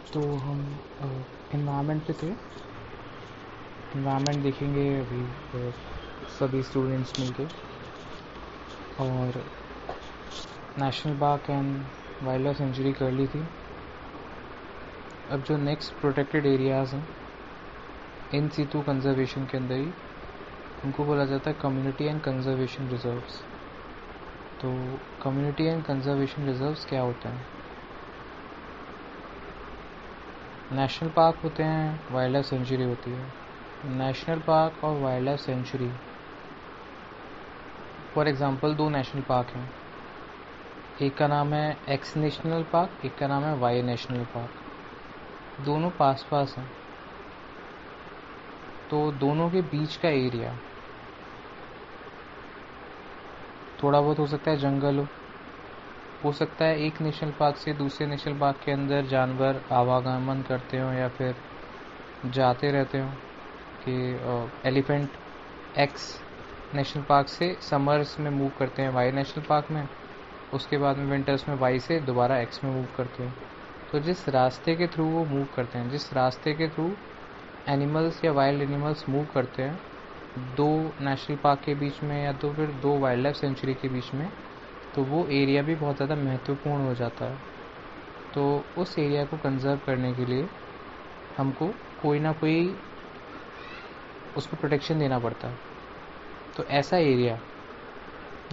तो हम इन्वायरमेंट पे थे। इन्वायरमेंट देखेंगे अभी सभी स्टूडेंट्स मिलके, और national park and wild life sanctuary कर ली थी। अब जो नेक्स्ट प्रोटेक्टेड एरियाज़ हैं इन सीटू कंजर्वेशन के अंदर ही, उनको बोला जाता है कम्युनिटी एंड कंजर्वेशन रिजर्व्स। तो कम्युनिटी एंड कंजर्वेशन रिजर्व्स क्या होते हैं? नेशनल पार्क होते हैं, वाइल्ड लाइफ सेंचुरी होती है। नेशनल पार्क और wild life sanctuary, for example दो नेशनल पार्क हैं, एक का नाम है एक्स नेशनल पार्क, एक का नाम है वाई नेशनल पार्क। दोनों पास पास हैं, तो दोनों के बीच का एरिया थोड़ा बहुत हो सकता है जंगल हो सकता है एक नेशनल पार्क से दूसरे नेशनल पार्क के अंदर जानवर आवागमन करते हों या फिर जाते रहते हों, कि एलिफेंट एक्स नेशनल पार्क से समर्स में मूव करते हैं वाई नेशनल पार्क में, उसके बाद में विंटर्स में वाई से दोबारा एक्स में मूव करते हैं। तो जिस रास्ते के थ्रू वो मूव करते हैं, जिस रास्ते के थ्रू एनिमल्स या वाइल्ड एनिमल्स मूव करते हैं दो नेशनल पार्क के बीच में या तो फिर दो वाइल्ड लाइफ सेंचुरी के बीच में, तो वो एरिया भी बहुत ज़्यादा महत्वपूर्ण हो जाता है। तो उस एरिया को कंजर्व करने के लिए हमको कोई ना कोई उसको प्रोटेक्शन देना पड़ता है। तो ऐसा एरिया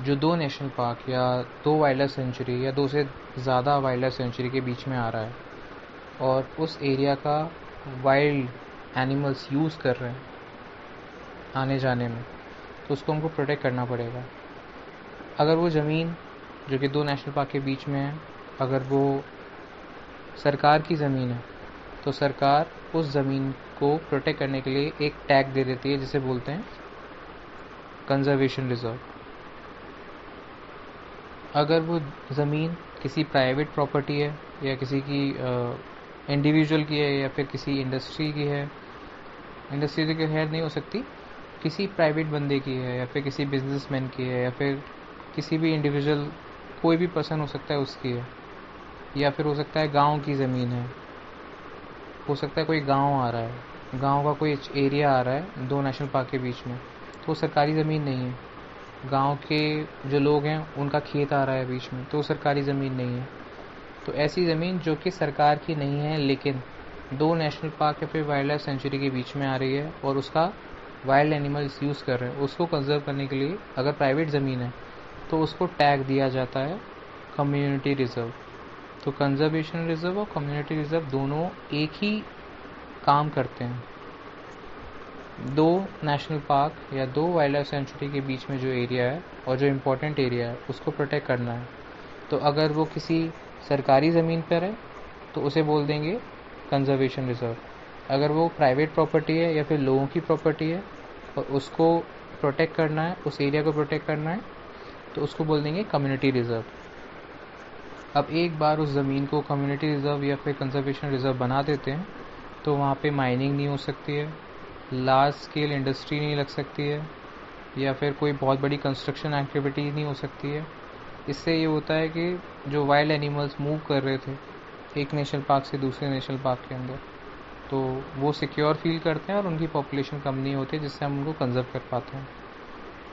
जो दो नेशनल पार्क या दो वाइल्ड लाइफ सेंचुरी या दो से ज़्यादा वाइल्ड लाइफ सेंचुरी के बीच में आ रहा है और उस एरिया का वाइल्ड एनिमल्स यूज़ कर रहे हैं आने जाने में, तो उसको हमको प्रोटेक्ट करना पड़ेगा। अगर वो ज़मीन जो कि दो नेशनल पार्क के बीच में है, अगर वो सरकार की ज़मीन है, तो सरकार उस ज़मीन को प्रोटेक्ट करने के लिए एक टैग दे देती है जिसे बोलते हैं कंजर्वेशन रिजर्व। अगर वो ज़मीन किसी प्राइवेट प्रॉपर्टी है या किसी की इंडिविजुअल की है या फिर किसी इंडस्ट्री की है, इंडस्ट्री तो खैर नहीं हो सकती, किसी प्राइवेट बंदे की है या फिर किसी बिजनेसमैन की है या फिर किसी भी इंडिविजुअल, कोई भी पर्सन हो सकता है उसकी है, या फिर हो सकता है गांव की ज़मीन है, हो सकता है कोई गांव आ रहा है, गांव का कोई एरिया आ रहा है दो नेशनल पार्क के बीच में, तो वो सरकारी ज़मीन नहीं है। गांव के जो लोग हैं उनका खेत आ रहा है बीच में, तो वो सरकारी ज़मीन नहीं है। तो ऐसी ज़मीन जो कि सरकार की नहीं है लेकिन दो नेशनल पार्क या फिर वाइल्ड लाइफ सेंचुरी के बीच में आ रही है और उसका वाइल्ड एनिमल्स यूज़ कर रहे हैं, उसको कंजर्व करने के लिए अगर प्राइवेट ज़मीन है तो उसको टैग दिया जाता है कम्युनिटी रिजर्व। तो कंजर्वेशन रिजर्व और कम्युनिटी रिजर्व दोनों एक ही काम करते हैं। दो नेशनल पार्क या दो वाइल्ड लाइफ सेंचुरी के बीच में जो एरिया है और जो इम्पोर्टेंट एरिया है उसको प्रोटेक्ट करना है। तो अगर वो किसी सरकारी ज़मीन पर है तो उसे बोल देंगे कंजर्वेशन रिजर्व। अगर वो प्राइवेट प्रॉपर्टी है या फिर लोगों की प्रॉपर्टी है और उसको प्रोटेक्ट करना है, उस एरिया को प्रोटेक्ट करना है, तो उसको बोल देंगे कम्युनिटी रिजर्व। अब एक बार उस ज़मीन को कम्युनिटी रिजर्व या फिर कंजर्वेशन रिजर्व बना देते हैं तो वहाँ पे माइनिंग नहीं हो सकती है, लार्ज स्केल इंडस्ट्री नहीं लग सकती है, या फिर कोई बहुत बड़ी कंस्ट्रक्शन एक्टिविटी नहीं हो सकती है। इससे ये होता है कि जो वाइल्ड एनिमल्स मूव कर रहे थे एक नेशनल पार्क से दूसरे नेशनल पार्क के अंदर, तो वो सिक्योर फील करते हैं और उनकी पॉपुलेशन कम नहीं होती, जिससे हम उनको कंजर्व कर पाते हैं।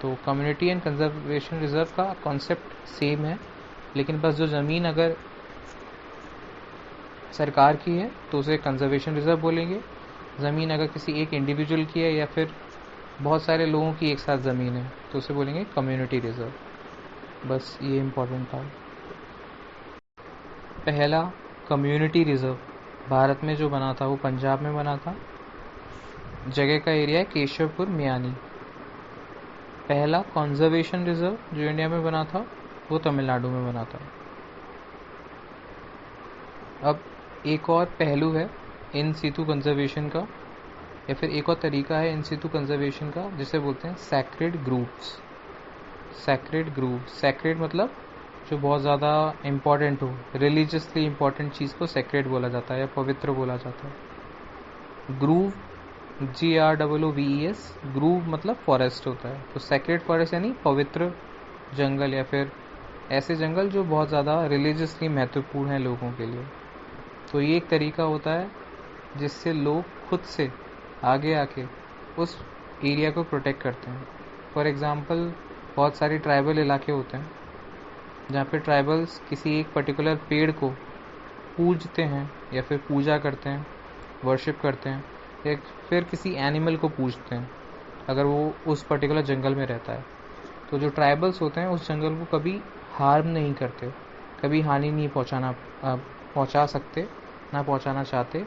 तो कम्युनिटी एंड कंजर्वेशन रिजर्व का कॉन्सेप्ट सेम है, लेकिन बस जो ज़मीन अगर सरकार की है तो उसे कंजर्वेशन रिजर्व बोलेंगे, ज़मीन अगर किसी एक इंडिविजुअल की है या फिर बहुत सारे लोगों की एक साथ ज़मीन है तो उसे बोलेंगे कम्युनिटी रिजर्व। बस ये इम्पोर्टेंट था। पहला कम्युनिटी रिजर्व भारत में जो बना था वो पंजाब में बना था, जगह का एरिया है केशवपुर मियानी। पहला कंजर्वेशन रिजर्व जो इंडिया में बना था वो तमिलनाडु में बना था। अब एक और पहलू है इन सीटू कंजर्वेशन का, या फिर एक और तरीका है इन सीटू कंजर्वेशन का, जिसे बोलते हैं सैक्रेड ग्रुव्स। सैक्रेड ग्रूव, सैक्रेड मतलब जो बहुत ज़्यादा इम्पॉर्टेंट हो, रिलीजियसली इम्पॉर्टेंट चीज़ को सैक्रेड बोला जाता है या पवित्र बोला जाता है। ग्रूव GROOVES, ग्रूव मतलब फॉरेस्ट होता है, तो सैक्रेड फॉरेस्ट यानी पवित्र जंगल या फिर ऐसे जंगल जो बहुत ज़्यादा रिलीजियसली महत्वपूर्ण है लोगों के लिए। तो ये एक तरीका होता है जिससे लोग खुद से आगे आके उस एरिया को प्रोटेक्ट करते हैं। फॉर एग्ज़ाम्पल बहुत सारे ट्राइबल इलाके होते हैं जहाँ पे ट्राइबल्स किसी एक पर्टिकुलर पेड़ को पूजते हैं या फिर पूजा करते हैं, वर्शिप करते हैं, या फिर किसी एनिमल को पूजते हैं अगर वो उस पर्टिकुलर जंगल में रहता है। तो जो ट्राइबल्स होते हैं उस जंगल को कभी हार्म नहीं करते, कभी हानि नहीं पहुंचा सकते, ना पहुंचाना चाहते,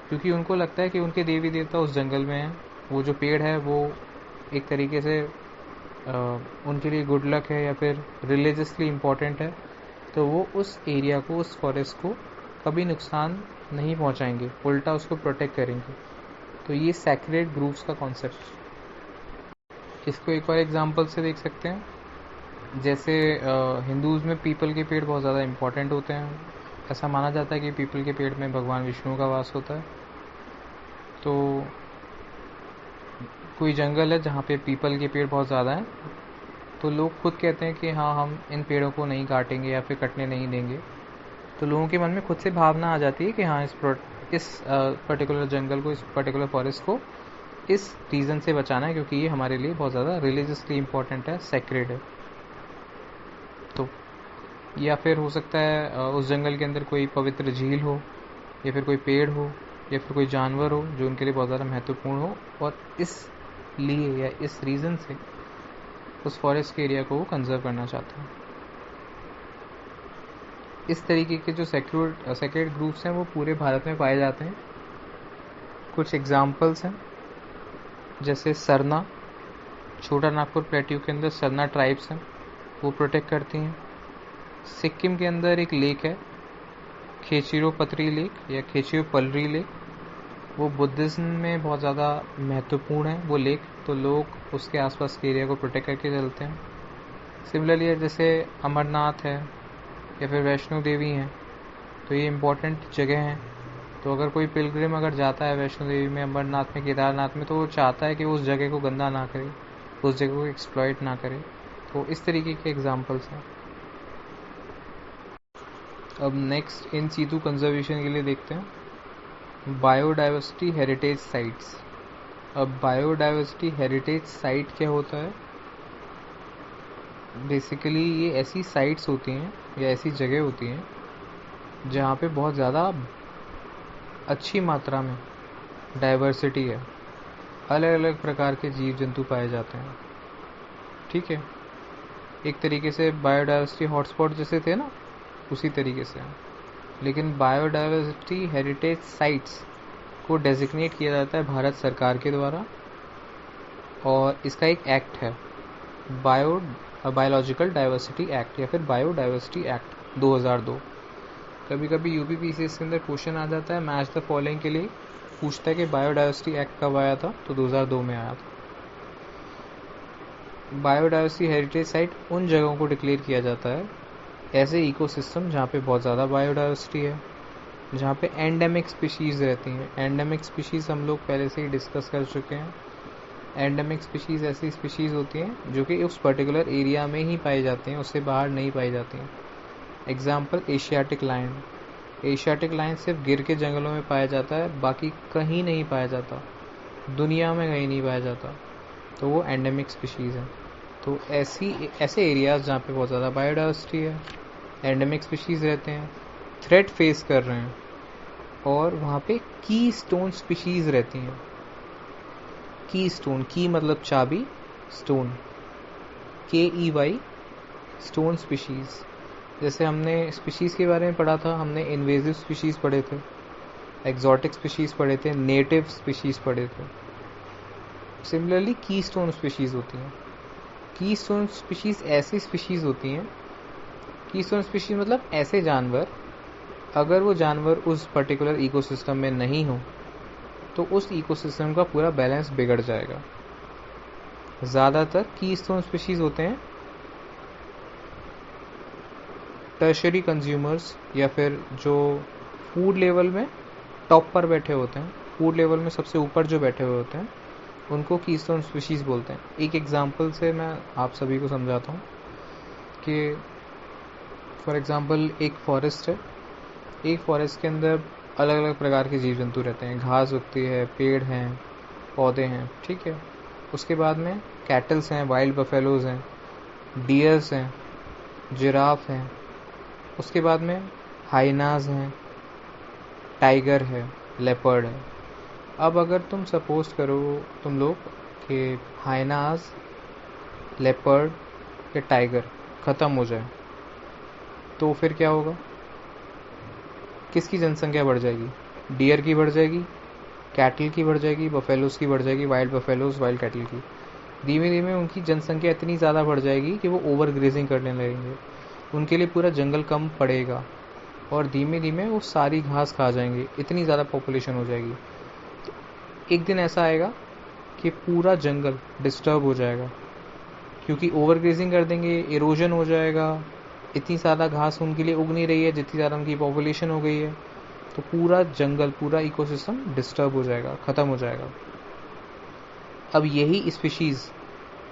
क्योंकि उनको लगता है कि उनके देवी देवता उस जंगल में हैं। वो जो पेड़ है वो एक तरीके से उनके लिए गुड लक है या फिर रिलीजियसली इम्पोर्टेंट है, तो वो उस एरिया को, उस फॉरेस्ट को कभी नुकसान नहीं पहुंचाएंगे, उल्टा उसको प्रोटेक्ट करेंगे। तो ये सैक्रेड ग्रूव्स का कॉन्सेप्ट। इसको एक और एग्जांपल से देख सकते हैं, जैसे हिंदूज़ में पीपल के पेड़ बहुत ज़्यादा इम्पोर्टेंट होते हैं। ऐसा माना जाता है कि पीपल के पेड़ में भगवान विष्णु का वास होता है। तो कोई जंगल है जहाँ पे पीपल के पेड़ बहुत ज़्यादा हैं, तो लोग खुद कहते हैं कि हाँ, हम इन पेड़ों को नहीं काटेंगे या फिर कटने नहीं देंगे। तो लोगों के मन में खुद से भावना आ जाती है कि हाँ, इस पर्टिकुलर जंगल को, इस पर्टिकुलर फॉरेस्ट को इस रीज़न से बचाना है क्योंकि ये हमारे लिए बहुत ज़्यादा रिलीजियसली इम्पोर्टेंट है, सेक्रेड है। तो या फिर हो सकता है उस जंगल के अंदर कोई पवित्र झील हो, या फिर कोई पेड़ हो, या फिर कोई जानवर हो जो उनके लिए बहुत ज़्यादा महत्वपूर्ण हो, और इसलिए या इस रीज़न से उस फॉरेस्ट के एरिया को वो कंजर्व करना चाहते हैं। इस तरीके के जो सेक्रेड ग्रुप्स हैं वो पूरे भारत में पाए जाते हैं। कुछ एग्जाम्पल्स हैं, जैसे सरना, छोटा नागपुर प्लेट्यू के अंदर सरना ट्राइब्स हैं, वो प्रोटेक्ट करती हैं। सिक्किम के अंदर एक लेक है, खेचिरो पतरी लेक या खेचिरो पलरी लेक, वो बुद्धिज़्म में बहुत ज़्यादा महत्वपूर्ण है वो लेक, तो लोग उसके आसपास के एरिया को प्रोटेक्ट करके चलते हैं। सिमिलरली जैसे अमरनाथ है या फिर वैष्णो देवी हैं, तो ये इम्पोर्टेंट जगह हैं। तो अगर कोई पिलग्रिम अगर जाता है वैष्णो देवी में, अमरनाथ में, केदारनाथ में, तो वो चाहता है कि उस जगह को गंदा ना करे, उस जगह को एक्सप्लॉइट ना करे। तो इस तरीके के एग्जाम्पल्स हैं। अब नेक्स्ट इन सीटू कंजर्वेशन के लिए देखते हैं बायोडाइवर्सिटी हेरिटेज साइट्स। अब बायोडाइवर्सिटी हेरिटेज साइट क्या होता है? बेसिकली ये ऐसी साइट्स होती हैं या ऐसी जगह होती हैं जहाँ पे बहुत ज़्यादा अच्छी मात्रा में डाइवर्सिटी है, अलग अलग प्रकार के जीव जंतु पाए जाते हैं। ठीक है, एक तरीके से बायोडाइवर्सिटी हॉटस्पॉट जैसे थे ना, उसी तरीके से। लेकिन बायोडाइवर्सिटी हेरिटेज साइट्स को डेजिग्नेट किया जाता है भारत सरकार के द्वारा, और इसका एक एक्ट है, बायोलॉजिकल डाइवर्सिटी एक्ट या फिर बायोडाइवर्सिटी एक्ट 2002। कभी कभी यूपीपीसीएस के अंदर क्वेश्चन आ जाता है मैच द फॉलोइंग के लिए, पूछता है कि बायोडाइवर्सिटी एक्ट कब आया था, तो 2002 में आया था। बायोडाइवर्सिटी हेरिटेज साइट उन जगहों को डिक्लेयर किया जाता है ऐसे इकोसिस्टम जहाँ पे बहुत ज़्यादा बायोडाइवर्सिटी है, जहाँ पे एंडेमिक स्पीशीज़ रहती हैं। एंडेमिक स्पीशीज़ हम लोग पहले से ही डिस्कस कर चुके हैं। एंडेमिक स्पीशीज़ ऐसी स्पीशीज़ होती हैं जो कि उस पर्टिकुलर एरिया में ही पाई जाती हैं, उससे बाहर नहीं पाई जाती हैं। Example Asiatic lion. Asiatic lion सिर्फ गिर के जंगलों में पाया जाता है, बाकी कहीं नहीं पाया जाता, दुनिया में कहीं नहीं पाया जाता, तो वो एंडेमिक स्पीशीज़ हैं। तो ऐसे एरियाज जहाँ पे बहुत ज़्यादा बायोडाइवर्सिटी है, एंडेमिक स्पीशीज़ रहते हैं, थ्रेट फेस कर रहे हैं, और वहाँ पे की स्टोन स्पीशीज़ रहती हैं। की स्टोन, की मतलब चाबी, स्टोन KEY, स्टोन स्पीशीज़। जैसे हमने स्पीशीज़ के बारे में पढ़ा था, हमने इन्वेजिव स्पीशीज़ पढ़े थे, एक्जॉटिक स्पीशीज़ पढ़े थे, नेटिव स्पीशीज़ पढ़े थे। सिमिलरली की स्टोन स्पीशीज़ होती हैं। की स्टोन स्पीशीज़ ऐसी स्पीशीज़ होती हैं, की स्टोन स्पीशीज़ मतलब ऐसे जानवर, अगर वो जानवर उस पर्टिकुलर इकोसिस्टम में नहीं हो तो उस इकोसिस्टम का पूरा बैलेंस बिगड़ जाएगा। ज़्यादातर की स्टोन स्पीशीज़ होते हैं टर्शरी कंज्यूमर्स, या फिर जो फूड लेवल में टॉप पर बैठे होते हैं, फूड लेवल में सबसे ऊपर जो बैठे हुए होते हैं, उनको कीस्टोन स्पीशीज़ बोलते हैं। एक एग्जांपल से मैं आप सभी को समझाता हूँ कि फॉर एग्जांपल एक फॉरेस्ट है, एक फॉरेस्ट के अंदर अलग अलग प्रकार के जीव जंतु रहते हैं, घास उगती है, पेड़ हैं, पौधे हैं, ठीक है। उसके बाद में कैटल्स हैं, वाइल्ड बफेलोज हैं, डियर्स हैं, जिराफ हैं। उसके बाद में हाइनाज हैं, टाइगर है, लेपर्ड है। अब अगर तुम सपोज करो तुम लोग कि हाइनाज, लेपर्ड या टाइगर ख़त्म हो जाए, तो फिर क्या होगा? किसकी जनसंख्या बढ़ जाएगी? डियर की बढ़ जाएगी, कैटल की बढ़ जाएगी, बफेलोज की बढ़ जाएगी, वाइल्ड बफेलोज, वाइल्ड कैटल की। धीमे धीमे उनकी जनसंख्या इतनी ज़्यादा बढ़ जाएगी कि वो ओवर ग्रेजिंग करने लगेंगे, उनके लिए पूरा जंगल कम पड़ेगा और धीमे धीमे वो सारी घास खा जाएंगे, इतनी ज़्यादा पॉपुलेशन हो जाएगी। तो एक दिन ऐसा आएगा कि पूरा जंगल डिस्टर्ब हो जाएगा, क्योंकि ओवर ग्रेजिंग कर देंगे, इरोजन हो जाएगा, इतनी ज़्यादा घास उनके लिए उग नहीं रही है जितनी ज़्यादा उनकी पॉपुलेशन हो गई है। तो पूरा जंगल, पूरा इकोसिस्टम डिस्टर्ब हो जाएगा, ख़त्म हो जाएगा। अब यही स्पीशीज़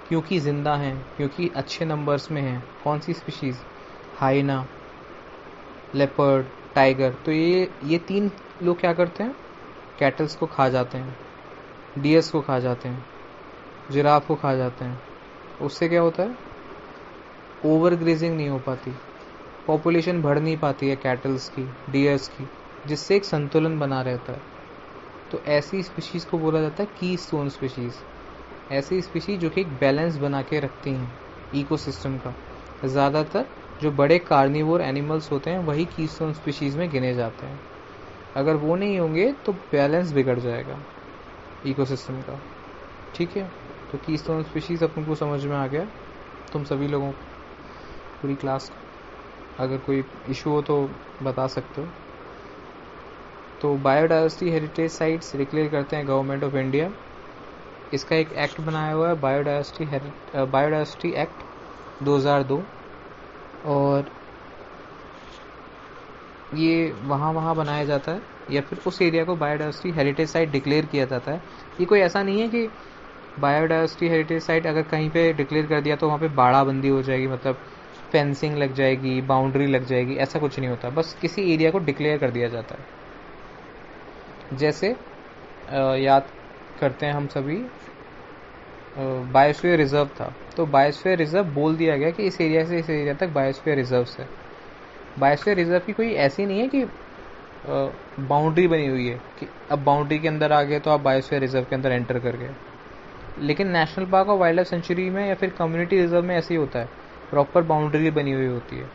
क्योंकि ज़िंदा हैं, क्योंकि अच्छे नंबर्स में हैं, कौन सी स्पीशीज़? Hyena, leopard, tiger. तो ये तीन लोग क्या करते हैं? कैटल्स को खा जाते हैं, डियर्स को खा जाते हैं, जिराफ को खा जाते हैं। उससे क्या होता है? ओवर ग्रेजिंग नहीं हो पाती, पॉपुलेशन बढ़ नहीं पाती है कैटल्स की, डियर्स की, जिससे एक संतुलन बना रहता है। तो ऐसी स्पीशीज़ को बोला जाता है की स्टोन स्पीशीज़। ऐसी स्पीशीज़ जो कि एक बैलेंस बना के रखती हैं इकोसिस्टम का। ज़्यादातर जो बड़े कार्निवोर एनिमल्स होते हैं वही कीस्टोन स्पीशीज़ में गिने जाते हैं। अगर वो नहीं होंगे तो बैलेंस बिगड़ जाएगा इकोसिस्टम का, ठीक है। तो कीस्टोन स्पीशीज़ अपन को समझ में आ गया, तुम सभी लोगों पूरी क्लास। अगर कोई इशू हो तो बता सकते हो। तो बायोडायवर्सिटी हेरिटेज साइट्स डिक्लेयर करते हैं गवर्नमेंट ऑफ इंडिया। इसका एक एक्ट बनाया हुआ है, बायोडायवर्सिटी एक्ट 2002, और ये वहाँ बनाया जाता है या फिर उस एरिया को बायोडायवर्सिटी हेरिटेज साइट डिक्लेयर किया जाता है। ये कोई ऐसा नहीं है कि बायोडायवर्सिटी हेरिटेज साइट अगर कहीं पे डिक्लेयर कर दिया तो वहाँ पे बाड़ाबंदी हो जाएगी, मतलब फेंसिंग लग जाएगी, बाउंड्री लग जाएगी, ऐसा कुछ नहीं होता। बस किसी एरिया को डिक्लेयर कर दिया जाता है। जैसे याद करते हैं हम सभी, बायोस्फीयर रिजर्व था, तो बायोस्फीयर रिजर्व बोल दिया गया कि इस एरिया से इस एरिया तक बायोस्फीयर रिजर्व है। बायोस्फीयर रिजर्व की कोई ऐसी नहीं है कि बाउंड्री बनी हुई है कि अब बाउंड्री के अंदर आ गए तो आप बायोस्फीयर रिजर्व के अंदर एंटर कर गए। लेकिन नेशनल पार्क और वाइल्ड लाइफ सेंचुरी में या फिर कम्युनिटी रिजर्व में ऐसे ही होता है, प्रॉपर बाउंड्री बनी हुई होती है।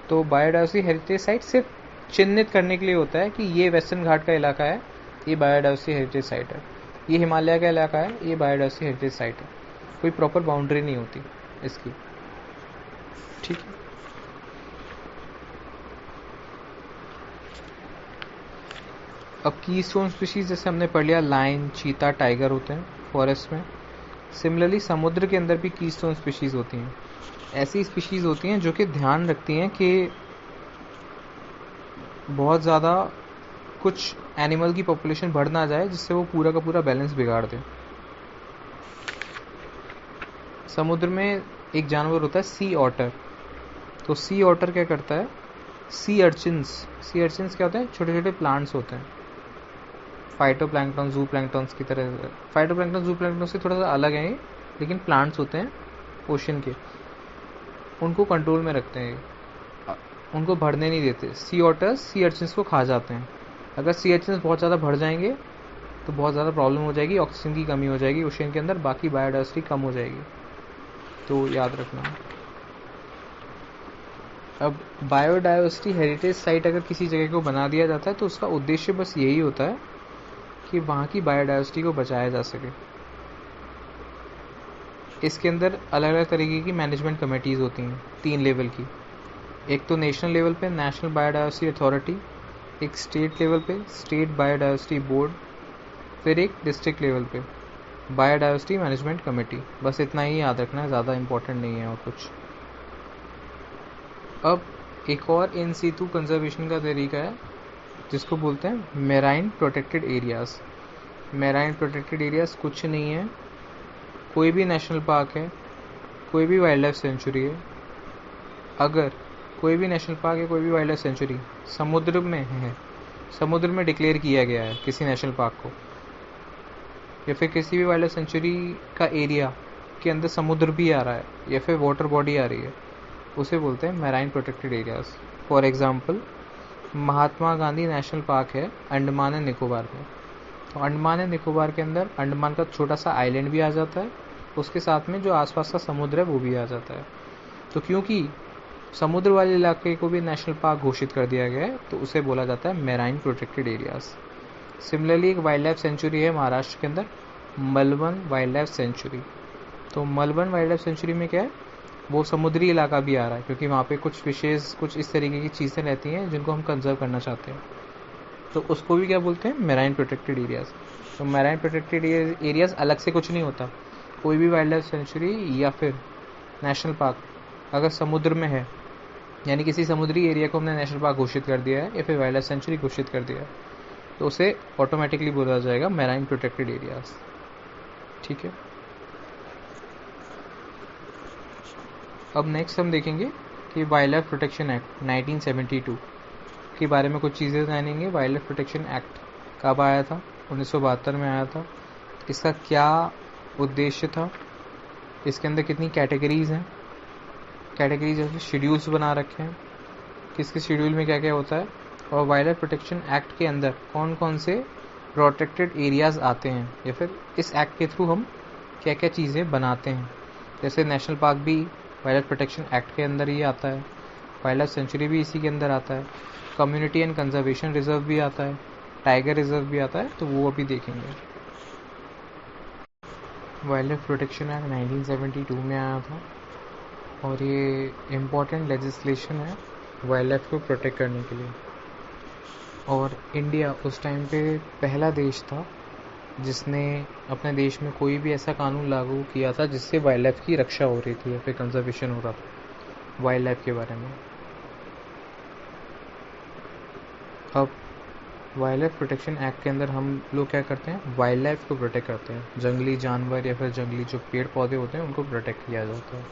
तो बायोडायवर्सिटी हेरिटेज साइट सिर्फ चिन्हित करने के लिए होता है कि ये वेस्टर्न घाट का इलाका है, ये बायोडायवर्सिटी हेरिटेज साइट है, ये हिमालय का इलाका है, ये बायोडायवर्सिटी हेरिटेज साइट है। कोई प्रॉपर बाउंड्री नहीं होती इसकी, ठीक है। अब कीस्टोन स्पीशीज जैसे हमने पढ़ लिया, लायन, चीता, टाइगर होते हैं फॉरेस्ट में। सिमिलरली समुद्र के अंदर भी कीस्टोन स्पीशीज होती हैं। ऐसी स्पीशीज होती हैं जो कि ध्यान रखती हैं कि बहुत ज़्यादा कुछ एनिमल की पॉपुलेशन बढ़ ना जाए जिससे वो पूरा का पूरा बैलेंस बिगाड़ दे। समुद्र में एक जानवर होता है सी ऑटर। तो सी ऑटर क्या करता है? सी अर्चिन्स क्या होते हैं? छोटे छोटे प्लांट्स होते हैं, फाइटोप्लैंक्टन, जू प्लैंक्टन्स की तरह। फाइटोप्लैंक्टन जू प्लैंक्टन से थोड़ा सा अलग है, लेकिन प्लांट्स होते हैं ओशन के, उनको कंट्रोल में रखते हैं, उनको बढ़ने नहीं देते। सी ऑटर्स सी अर्चिन्स को खा जाते हैं। अगर सी अर्चिन्स बहुत ज़्यादा बढ़ जाएंगे तो बहुत ज़्यादा प्रॉब्लम हो जाएगी, ऑक्सीजन की कमी हो जाएगी ओशन के अंदर, बाकी बायोडायवर्सिटी कम हो जाएगी, तो याद रखना। अब बायोडायवर्सिटी हेरिटेज साइट अगर किसी जगह को बना दिया जाता है तो उसका उद्देश्य बस यही होता है कि वहाँ की बायोडायवर्सिटी को बचाया जा सके। इसके अंदर अलग अलग तरीके की मैनेजमेंट कमेटीज़ होती हैं, 3 लेवल की। एक तो नेशनल लेवल पे नेशनल बायोडायवर्सिटी अथॉरिटी, एक स्टेट लेवल पे स्टेट बायोडायवर्सिटी बोर्ड, फिर एक डिस्ट्रिक्ट लेवल पे बायोडायवर्सिटी मैनेजमेंट कमेटी। बस इतना ही याद रखना है, ज़्यादा इंपॉर्टेंट नहीं है और कुछ। अब एक और इन सीटू कंजर्वेशन का तरीका है जिसको बोलते हैं marine protected areas. Marine protected areas कुछ नहीं है, कोई भी नेशनल पार्क है, कोई भी वाइल्ड लाइफ सेंचुरी है, अगर कोई भी नेशनल पार्क या कोई भी वाइल्ड लाइफ सेंचुरी समुद्र में है, समुद्र में डिक्लेयर किया गया है किसी नेशनल पार्क को, या फिर किसी भी वाइल्ड लाइफ सेंचुरी का एरिया के अंदर समुद्र भी आ रहा है या फिर वाटर बॉडी आ रही है, उसे बोलते हैं marine protected areas. For example Mahatma Gandhi national park है अंडमान एंड निकोबार में। तो अंडमान एंड निकोबार के अंदर अंडमान का छोटा सा आइलैंड भी आ जाता है, उसके साथ में जो आसपास का समुद्र है वो भी आ जाता है। तो क्योंकि समुद्र वाले इलाके को भी नेशनल पार्क घोषित कर दिया गया है तो उसे बोला जाता है मैराइन प्रोटेक्टेड एरियाज। सिमिलरली एक वाइल्ड लाइफ सेंचुरी है महाराष्ट्र के अंदर, मलबन वाइल्ड लाइफ सेंचुरी। तो मलबन वाइल्ड लाइफ सेंचुरी में क्या है, वो समुद्री इलाका भी आ रहा है क्योंकि वहाँ पे कुछ विशेष कुछ इस तरीके की चीज़ें रहती हैं जिनको हम कंजर्व करना चाहते हैं, तो उसको भी क्या बोलते हैं, मैराइन प्रोटेक्टेड एरियाज। तो मैराइन प्रोटेक्टेड एरियाज अलग से कुछ नहीं होता, कोई भी वाइल्ड लाइफ सेंचुरी या फिर नेशनल पार्क अगर समुद्र में है, यानी किसी समुद्री एरिया को हमने नेशनल पार्क घोषित कर दिया है या फिर वाइल्ड लाइफ सेंचुरी घोषित कर दिया है, तो उसे ऑटोमेटिकली बोला जाएगा मैराइन प्रोटेक्टेड एरियाज। ठीक है, अब नेक्स्ट हम देखेंगे कि वाइल्ड लाइफ प्रोटेक्शन एक्ट 1972 के बारे में कुछ चीज़ें जानेंगे। वाइल्ड लाइफ प्रोटेक्शन एक्ट कब आया था, 1972 में आया था। इसका क्या उद्देश्य था, इसके अंदर कितनी कैटेगरीज हैं, कैटेगरीज जैसे शेड्यूल्स बना रखे हैं, किसके शेड्यूल में क्या क्या होता है, और वाइल्ड लाइफ प्रोटेक्शन एक्ट के अंदर कौन कौन से प्रोटेक्टेड एरियाज आते हैं, या फिर इस एक्ट के थ्रू हम क्या क्या चीज़ें बनाते हैं। जैसे नेशनल पार्क भी वाइल्ड लाइफ प्रोटेक्शन एक्ट के अंदर ही आता है, वाइल्ड लाइफ सेंचुरी भी इसी के अंदर आता है, कम्युनिटी एंड कंजर्वेशन रिजर्व भी आता है, टाइगर रिजर्व भी आता है, तो वो अभी देखेंगे। वाइल्ड लाइफ प्रोटेक्शन एक्ट 1972 में आया था और ये इम्पॉर्टेंट लेजिस्लेशन है वाइल्ड लाइफ को प्रोटेक्ट करने के लिए। और इंडिया उस टाइम पे पहला देश था जिसने अपने देश में कोई भी ऐसा कानून लागू किया था जिससे वाइल्ड लाइफ की रक्षा हो रही थी या फिर कंजर्वेशन हो रहा था वाइल्ड लाइफ के बारे में। अब वाइल्ड लाइफ प्रोटेक्शन एक्ट के अंदर हम लोग क्या करते हैं, वाइल्ड लाइफ को प्रोटेक्ट करते हैं, जंगली जानवर या फिर जंगली जो पेड़ पौधे होते हैं उनको प्रोटेक्ट किया जाता है।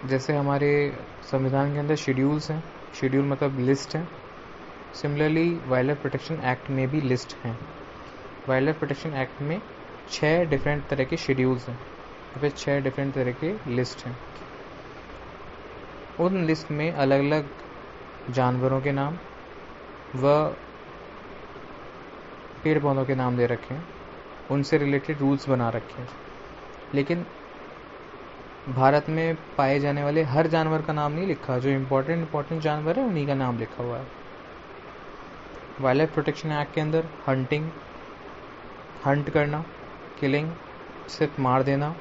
जैसे हमारे संविधान के अंदर शेड्यूल्स हैं, शेड्यूल मतलब लिस्ट है, similarly wild life protection act में भी लिस्ट हैं। वाइल्ड लाइफ प्रोटेक्शन एक्ट में 6 डिफरेंट तरह के शेड्यूल्स हैं, फिर 6 डिफरेंट तरह के लिस्ट हैं। उन लिस्ट में अलग अलग जानवरों के नाम व पेड़ पौधों के नाम दे रखे हैं, उनसे रिलेटेड रूल्स बना रखे हैं। लेकिन भारत में पाए जाने वाले हर जानवर का नाम नहीं लिखा, जो इम्पोर्टेंट जानवर है उन्हीं का नाम लिखा हुआ है। वाइल्ड लाइफ प्रोटेक्शन एक्ट के अंदर हंट करना, किलिंग सिर्फ मार देना,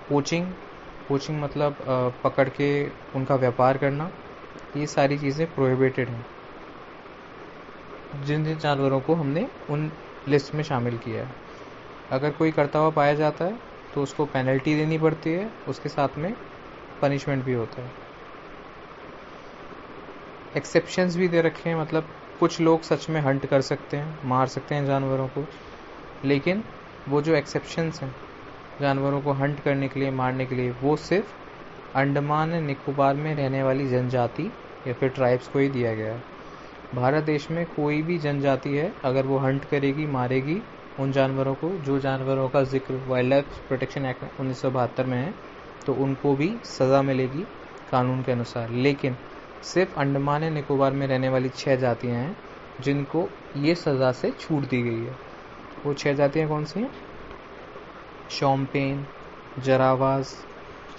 पोचिंग मतलब पकड़ के उनका व्यापार करना, ये सारी चीज़ें प्रोहिबिटेड हैं। जिन जिन जानवरों को हमने उन लिस्ट में शामिल किया है, अगर कोई करता हुआ पाया जाता है तो उसको पेनल्टी देनी पड़ती है, उसके साथ में पनिशमेंट भी होता है। एक्सेप्शंस भी दे रखे हैं, मतलब कुछ लोग सच में हंट कर सकते हैं, मार सकते हैं जानवरों को, लेकिन वो जो एक्सेप्शंस हैं जानवरों को हंट करने के लिए, मारने के लिए, वो सिर्फ अंडमान एंड निकोबार में रहने वाली जनजाति या फिर ट्राइब्स को ही दिया गया है। भारत देश में कोई भी जनजाति है, अगर वो हंट करेगी, मारेगी उन जानवरों को, जो जानवरों का जिक्र वाइल्ड लाइफ प्रोटेक्शन एक्ट 1972 में है, तो उनको भी सज़ा मिलेगी कानून के अनुसार। लेकिन सिर्फ अंडमान एंड निकोबार में रहने वाली 6 जातियां हैं जिनको ये सज़ा से छूट दी गई है। वो 6 जातियां कौन सी हैं? Shompen, Jarawas,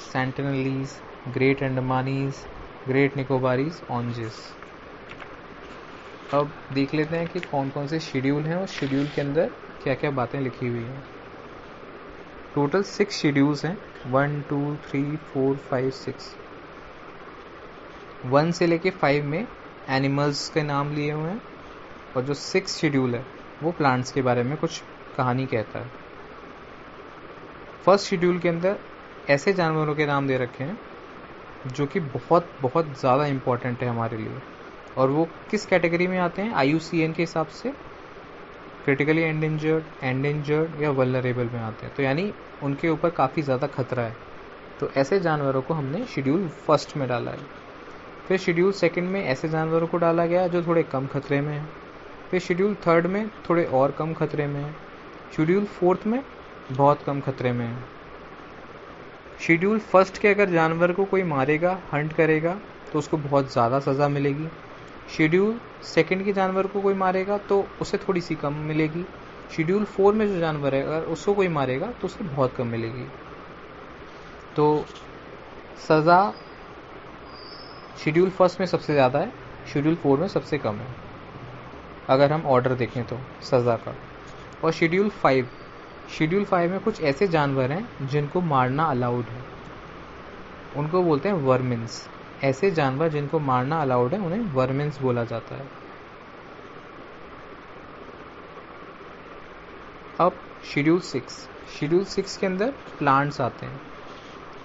Sentinelese, great Andamanese, great Nicobarese, Onges. अब देख लेते हैं कि कौन कौन से शेड्यूल हैं और शेड्यूल के अंदर क्या क्या बातें लिखी हुई हैं। टोटल 6 शेड्यूल्स हैं, 1, 2, 3, 4, 5, 6। 1 से लेके 5 में एनिमल्स के नाम लिए हुए हैं, और जो 6 शेड्यूल है वो प्लांट्स के बारे में कुछ कहानी कहता है। फर्स्ट शेड्यूल के अंदर ऐसे जानवरों के नाम दे रखे हैं जो कि बहुत बहुत ज़्यादा इम्पोर्टेंट है हमारे लिए, और वो किस कैटेगरी में आते हैं? IUCN के हिसाब से क्रिटिकली एंडेंजर्ड या वल्नरेबल में आते हैं। तो यानी उनके ऊपर काफ़ी ज़्यादा खतरा है, तो ऐसे जानवरों को हमने शेड्यूल फर्स्ट में डाला है। फिर शेड्यूल सेकंड में ऐसे जानवरों को डाला गया जो थोड़े कम खतरे में हैं। फिर शेड्यूल थर्ड में थोड़े और कम खतरे में हैं। शेड्यूल फोर्थ में बहुत कम खतरे में है। शेड्यूल फर्स्ट के अगर जानवर को कोई मारेगा, हंट करेगा, तो उसको बहुत ज़्यादा सज़ा मिलेगी। शेड्यूल सेकंड के जानवर को कोई मारेगा तो उसे थोड़ी सी कम मिलेगी। शेड्यूल 4 में जो जानवर है अगर उसको कोई मारेगा तो उसे बहुत कम मिलेगी। तो सज़ा शेड्यूल फर्स्ट में सबसे ज़्यादा है, शेड्यूल 4 में सबसे कम है अगर हम ऑर्डर देखें तो सज़ा का। और शेड्यूल 5 में कुछ ऐसे जानवर हैं जिनको मारना अलाउड है, उनको बोलते हैं वर्मिन्स। ऐसे जानवर जिनको मारना अलाउड है उन्हें वर्मिन्स बोला जाता है। अब शेड्यूल 6 के अंदर प्लांट्स आते हैं।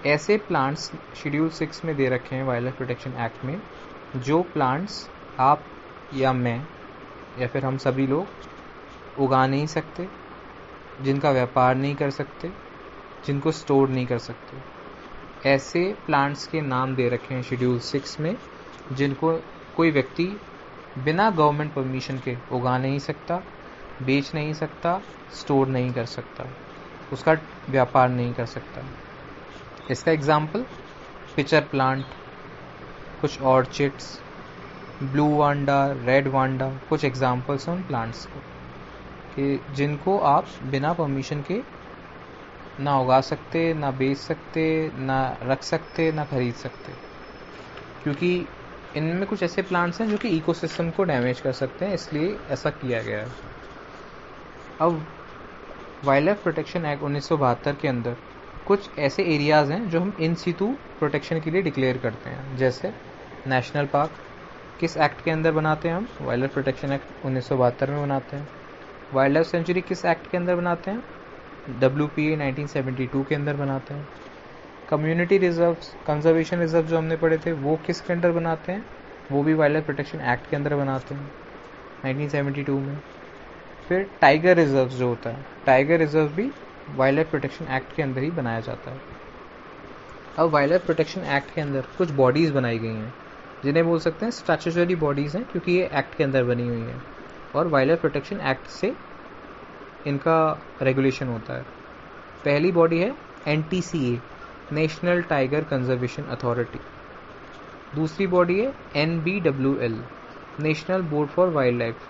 ऐसे प्लांट्स शेड्यूल 6 में दे रखे हैं वाइल्ड लाइफ प्रोटेक्शन एक्ट में, जो प्लांट्स आप या मैं या फिर हम सभी लोग उगा नहीं सकते, जिनका व्यापार नहीं कर सकते, जिनको स्टोर नहीं कर सकते। ऐसे प्लांट्स के नाम दे रखे हैं शेड्यूल 6 में, जिनको कोई व्यक्ति बिना गवर्नमेंट परमिशन के उगा नहीं सकता, बेच नहीं सकता, स्टोर नहीं कर सकता, उसका व्यापार नहीं कर सकता। इसका एग्जाम्पल पिचर प्लांट, कुछ orchids, blue Wanda, red Wanda, कुछ एग्जाम्पल्स हैं उन प्लांट्स को कि जिनको आप बिना परमिशन के ना उगा सकते, ना बेच सकते, ना रख सकते, ना खरीद सकते, क्योंकि इनमें कुछ ऐसे प्लांट्स हैं जो कि इकोसिस्टम को डैमेज कर सकते हैं, इसलिए ऐसा किया गया है। अब वाइल्ड लाइफ प्रोटेक्शन एक्ट 1972 के अंदर कुछ ऐसे एरियाज़ हैं जो हम इन सीटू प्रोटेक्शन के लिए डिक्लेयर करते हैं, जैसे नेशनल पार्क किस एक्ट के अंदर बनाते हैं हम? वाइल्ड लाइफ प्रोटेक्शन एक्ट 1972 में बनाते हैं। वाइल्ड लाइफ सेंचुरी किस एक्ट के अंदर बनाते हैं? WPA 1972 के अंदर बनाते हैं। कम्युनिटी रिजर्व्स, कंजर्वेशन रिजर्व जो हमने पढ़े थे वो किसके अंदर बनाते हैं? वो भी वाइल्ड लाइफ प्रोटेक्शन एक्ट के अंदर बनाते हैं 1972 में। फिर टाइगर रिजर्व जो होता है, टाइगर रिजर्व भी वाइल्ड लाइफ प्रोटेक्शन एक्ट के अंदर ही बनाया जाता है। अब वाइल्ड लाइफ प्रोटेक्शन एक्ट के अंदर कुछ बॉडीज़ बनाई गई हैं जिन्हें बोल सकते हैं स्टैट्यूटरी बॉडीज़ हैं, क्योंकि ये एक्ट के अंदर बनी हुई हैं और वाइल्ड लाइफ प्रोटेक्शन एक्ट से इनका रेगुलेशन होता है। पहली बॉडी है NTCA, national tiger conservation authority. दूसरी बॉडी है NBWL, national board for wild life.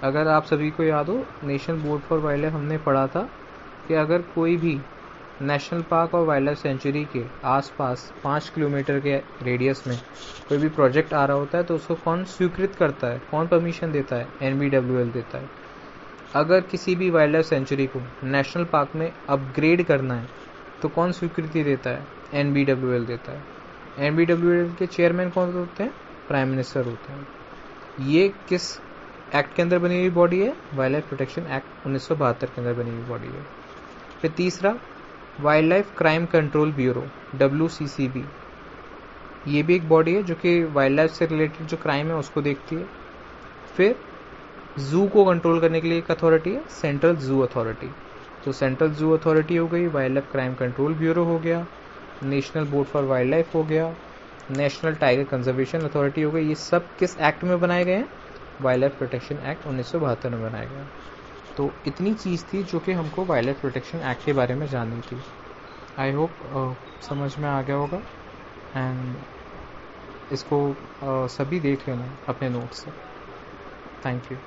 अगर आप सभी को याद हो, national board for wild life हमने पढ़ा था कि अगर कोई भी नेशनल पार्क और वाइल्ड लाइफ सेंचुरी के आसपास 5 किलोमीटर के रेडियस में कोई भी प्रोजेक्ट आ रहा होता है तो उसको कौन स्वीकृत करता है, कौन परमिशन देता है? NBWL देता है। अगर किसी भी वाइल्ड लाइफ सेंचुरी को नेशनल पार्क में अपग्रेड करना है तो कौन स्वीकृति देता है? NBWL देता है। NBWL के चेयरमैन कौन होते हैं? प्राइम मिनिस्टर होते हैं। ये किस एक्ट के अंदर बनी हुई बॉडी है? वाइल्ड लाइफ प्रोटेक्शन एक्ट 1972 के अंदर बनी हुई बॉडी है। फिर तीसरा, wild life crime control bureau, WCCB। ये भी एक बॉडी है जो कि वाइल्ड लाइफ से रिलेटेड जो क्राइम है उसको देखती है। फिर जू को कंट्रोल करने के लिए एक अथॉरिटी है, सेंट्रल जू अथॉरिटी। तो सेंट्रल जू अथॉरिटी हो गई, wild life crime control bureau हो गया, national board for wild life हो गया, नेशनल टाइगर कंजर्वेशन अथॉरिटी हो गई। ये सब किस एक्ट में बनाए गए हैं? वाइल्ड लाइफ प्रोटेक्शन एक्ट 1972 में बनाया गया। तो इतनी चीज़ थी जो कि हमको वाइल्ड लाइफ प्रोटेक्शन एक्ट के बारे में जाननी थी। आई होप समझ में आ गया होगा एंड इसको सभी देख लेना अपने नोट्स से। Thank you.